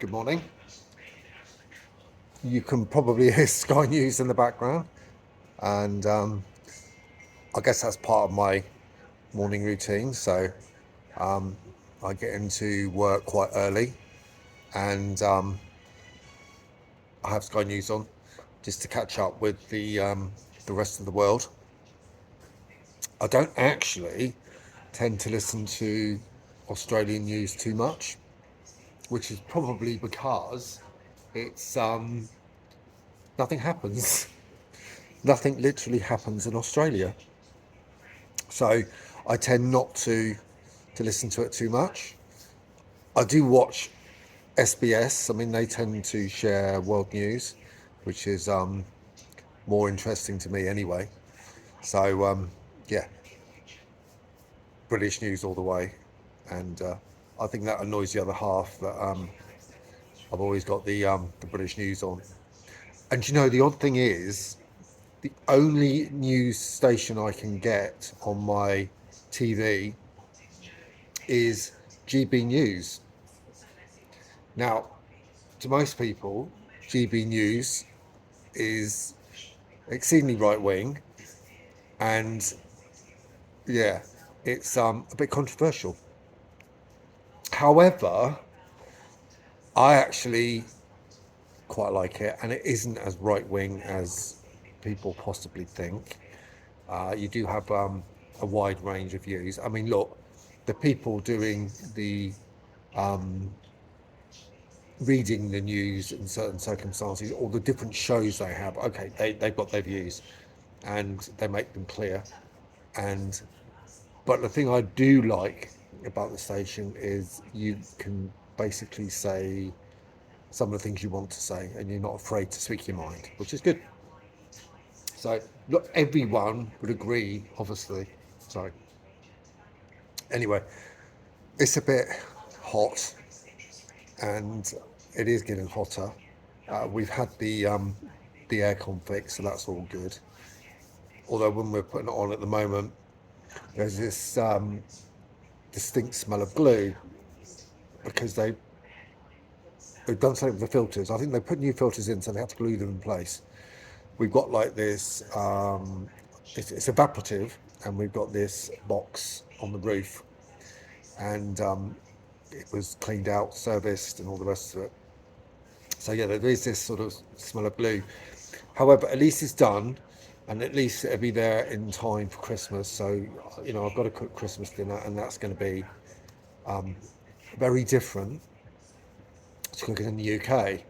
Good morning. You can probably hear Sky News in the background, and I guess that's part of my morning routine. So um, I get into work quite early, and I have Sky News on just to catch up with the rest of the world. I don't actually tend to listen to Australian news too much, which is probably because it's nothing happens. Nothing literally happens in Australia. So I tend not to listen to it too much. I do watch SBS. I mean, they tend to share world news, which is more interesting to me anyway. So yeah, British news all the way, and I think that annoys the other half that I've always got the British news on. And you know, the odd thing is, the only news station I can get on my TV is GB News. Now, to most people, GB News is exceedingly right wing, and yeah, it's a bit controversial. However, I actually quite like it, and it isn't as right wing as people possibly think. You do have a wide range of views. I mean, look, the people doing the reading the news in certain circumstances, or the different shows they have, okay, they've got their views and they make them clear. And but the thing I do like about the station is you can basically say some of the things you want to say, and you're not afraid to speak your mind, which is good. So not everyone would agree, obviously. So anyway, it's a bit hot, and it is getting hotter. We've had the aircon fix, so that's all good. Although when we're putting it on at the moment, there's this distinct smell of glue because they've done something with the filters. I think they put new filters in, so they have to glue them in place. We've got like this, it's evaporative, and we've got this box on the roof, and it was cleaned out, serviced, and all the rest of it. So yeah, there is this sort of smell of glue. However, at least it's done, and at least it'll be there in time for Christmas. So I've got to cook Christmas dinner, and that's going to be very different to cooking in the UK.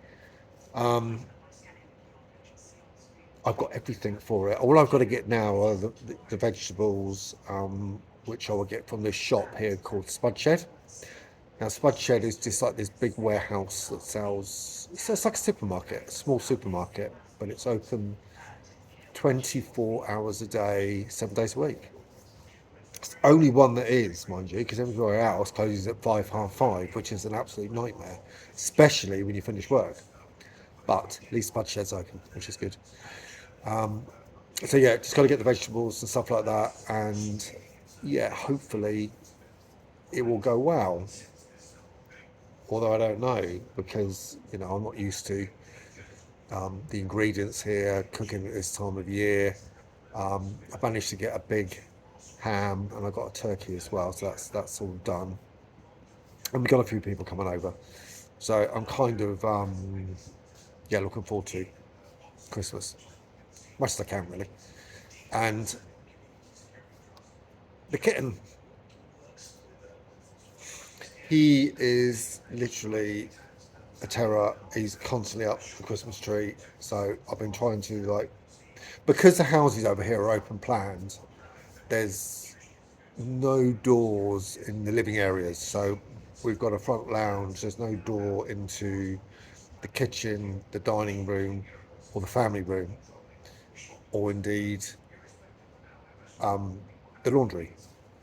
I've got everything for it. All I've got to get now are the vegetables, which I will get from this shop here called Spud Shed. Now, Spud Shed is just like this big warehouse that sells, it's like a supermarket, a small supermarket, but it's open 24 hours a day, 7 days a week. It's the only one that is, mind you, because everywhere else closes at 5, half 5, which is an absolute nightmare, especially when you finish work. But at least Spud Shed's open, which is good. So yeah, just got to get the vegetables and stuff like that, and yeah, hopefully it will go well. Although I don't know, because I'm not used to the ingredients here, cooking at this time of year. I managed to get a big ham, and I got a turkey as well, so that's all done. And we got a few people coming over, so I'm kind of yeah, looking forward to Christmas, much as I can really. And the kitten, he is literally a terror. He's constantly up the Christmas tree. So I've been trying to because the houses over here are open planned. There's no doors in the living areas. So we've got a front lounge. There's no door into the kitchen, the dining room, or the family room, or indeed the laundry.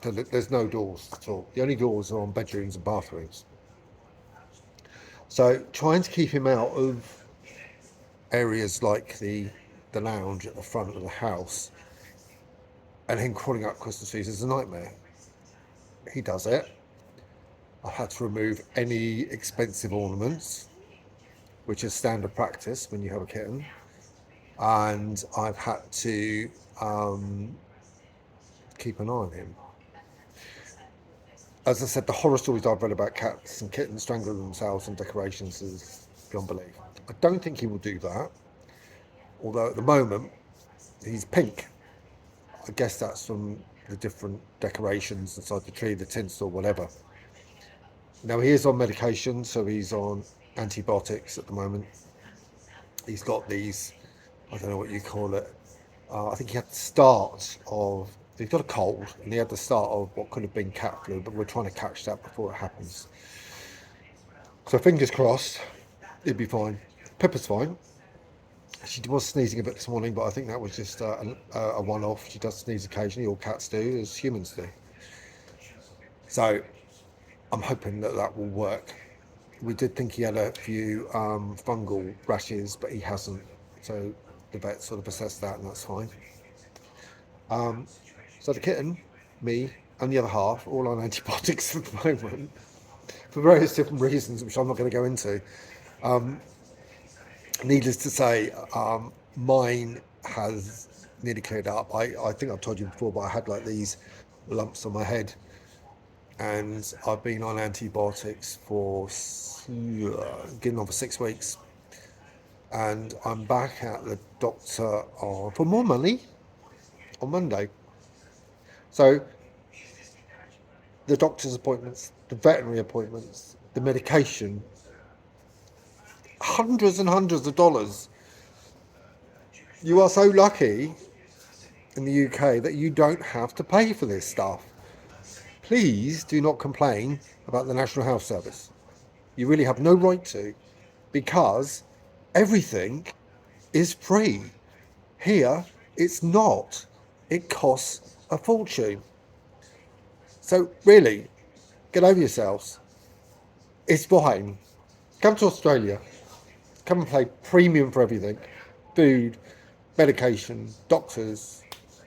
So there's no doors at all. The only doors are on bedrooms and bathrooms. So trying to keep him out of areas like the lounge at the front of the house and him crawling up Christmas trees is a nightmare. He does it. I've had to remove any expensive ornaments which is standard practice when you have a kitten. And I've had to keep an eye on him. As I said, the horror stories I've read about cats and kittens strangling themselves on decorations is beyond belief. I don't think he will do that, although at the moment he's pink. I guess that's from the different decorations inside the tree, the tinsel, whatever. Now he is on medication, so he's on antibiotics at the moment. He's got these, I don't know what you call it. I think he had the start of, he's got a cold, and he had the start of what could have been cat flu, but we're trying to catch that before it happens. So fingers crossed, he'll be fine. Pippa's fine. She was sneezing a bit this morning, but I think that was just a one-off. She does sneeze occasionally, all cats do, as humans do. So I'm hoping that that will work. We did think he had a few fungal rashes, but he hasn't. So the vet sort of assessed that, and that's fine. So the kitten, me, and the other half, all on antibiotics at the moment, for various different reasons, which I'm not going to go into. Needless to say, mine has nearly cleared up. I think I've told you before, but I had like these lumps on my head, and I've been on antibiotics for getting on for 6 weeks, and I'm back at the doctor for more money on Monday. So the doctor's appointments, the veterinary appointments, the medication, hundreds and hundreds of dollars. You are so lucky in the UK that you don't have to pay for this stuff. Please do not complain about the National Health Service. You really have no right to, because everything is free. Here, it's not. It costs a fortune. So really, get over yourselves. It's fine. Come to Australia. Come and pay premium for everything. Food, medication, doctors,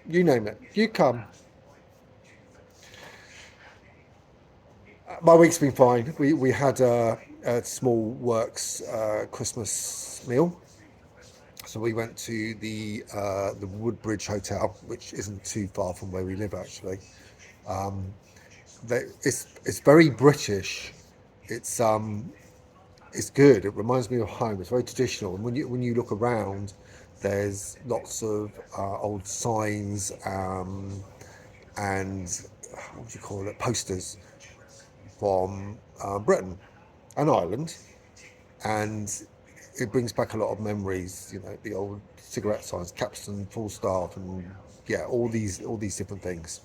you name it. You come. My week's been fine. We had a small works Christmas meal. So we went to the Woodbridge Hotel, which isn't too far from where we live actually. It's very British. It's good. It reminds me of home. It's very traditional. And when you look around, there's lots of old signs and what do you call it, posters from Britain and Ireland, and it brings back a lot of memories. You know, the old cigarette signs, Capstan, Full Staff, and yeah, all these different things.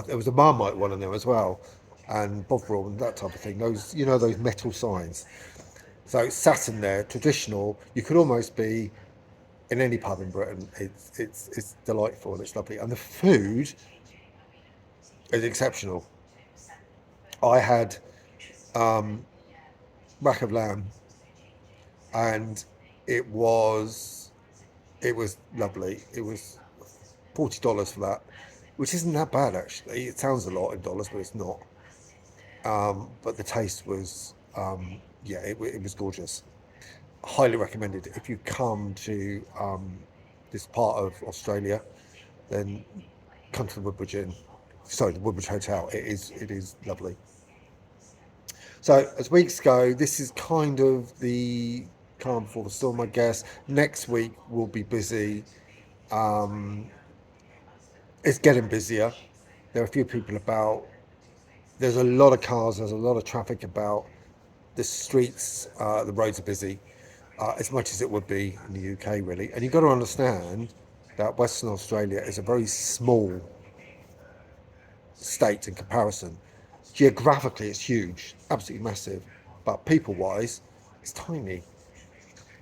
There was a Marmite one in there as well, and Bovril and that type of thing. Those those metal signs. So it's sat in there, traditional. You could almost be in any pub in Britain. It's delightful and it's lovely, and the food is exceptional. I had rack of lamb, and it was lovely. It was $40 for that, which isn't that bad actually. It sounds a lot in dollars, but it's not. But the taste was, it was gorgeous. Highly recommended. If you come to this part of Australia, then come to the Woodbridge Inn. Sorry, the Woodbridge Hotel. It is lovely. So as weeks go, this is kind of the calm before the storm, I guess. Next week will be busy. It's getting busier. There are a few people about. There's a lot of cars. There's a lot of traffic about. The streets, the roads are busy, as much as it would be in the UK, really. And you've got to understand that Western Australia is a very small state in comparison. Geographically, it's huge, absolutely massive, but people-wise, it's tiny.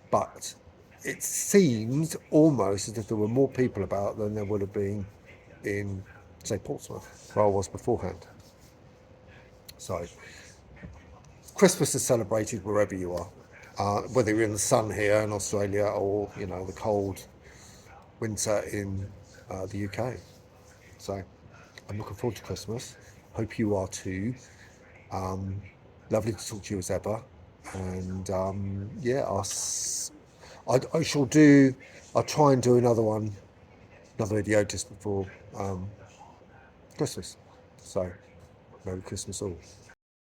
But it seems almost as if there were more people about than there would have been in, say, Portsmouth, where I was beforehand. So Christmas is celebrated wherever you are, whether you're in the sun here in Australia or the cold winter in the UK. So I'm looking forward to Christmas. Hope you are too. Lovely to talk to you as ever. And yeah, I shall do. I'll try and do another video just before Christmas. So Merry Christmas all.